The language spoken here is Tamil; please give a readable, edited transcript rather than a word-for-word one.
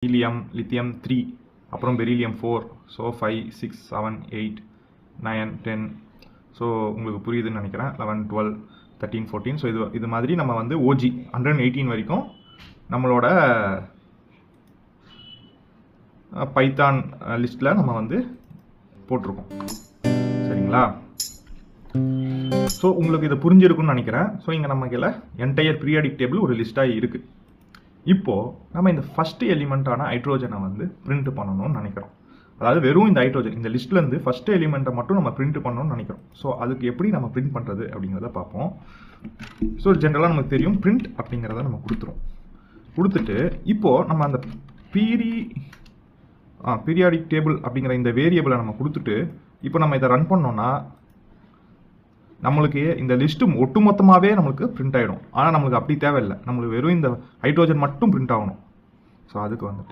ஹீலியம், லித்தியம் 3, அப்புறம் பெரிலியம் 4, ஸோ 5, 6, 7, 8, 9, 10. ஸோ உங்களுக்கு புரியுதுன்னு நினைக்கிறேன். 11, 12, 13, 14. ஸோ இது மாதிரி நம்ம வந்து ஓஜி 118 வரைக்கும் நம்மளோட பைத்தான் லிஸ்ட்டில் நம்ம வந்து போட்டிருக்கோம். சரிங்களா? ஸோ உங்களுக்கு இது புரிஞ்சிருக்குன்னு நினைக்கிறேன். ஸோ இங்கே நம்ம கீழே என்டையர் பீரியாடிக் டேபிள் ஒரு லிஸ்ட்டாக இருக்குது. இப்போது நம்ம இந்த ஃபஸ்ட்டு எலிமெண்ட்டான ஹைட்ரோஜனை வந்து பிரிண்ட் பண்ணணும்னு நினைக்கிறோம். அதாவது வெறும் இந்த ஹைட்ரோஜன் இந்த லிஸ்ட்லேருந்து ஃபஸ்ட்டு எலிமெண்ட்டை மட்டும் நம்ம பிரிண்ட் பண்ணணும்னு நினைக்கிறோம். ஸோ அதுக்கு எப்படி நம்ம பிரிண்ட் பண்ணுறது அப்படிங்கிறத பார்ப்போம். ஸோ ஜென்ரலாக நமக்கு தெரியும் பிரிண்ட் அப்படிங்கிறத நம்ம கொடுத்துட்டு இப்போது நம்ம அந்த பீரியாடிக் டேபிள் அப்படிங்கிற இந்த வேரியபிளை நம்ம கொடுத்துட்டு இப்போ நம்ம இதை ரன் பண்ணோம்னா நம்மளுக்கு இந்த லிஸ்ட்டு ஒட்டுமொத்தமாகவே நம்மளுக்கு பிரிண்ட் ஆகிடும். ஆனால் நம்மளுக்கு அப்படி தேவையில்லை. நம்மளுக்கு வெறும் இந்த ஹைட்ரோஜன் மட்டும் பிரிண்ட் ஆகணும். ஸோ அதுக்கு வந்துட்டு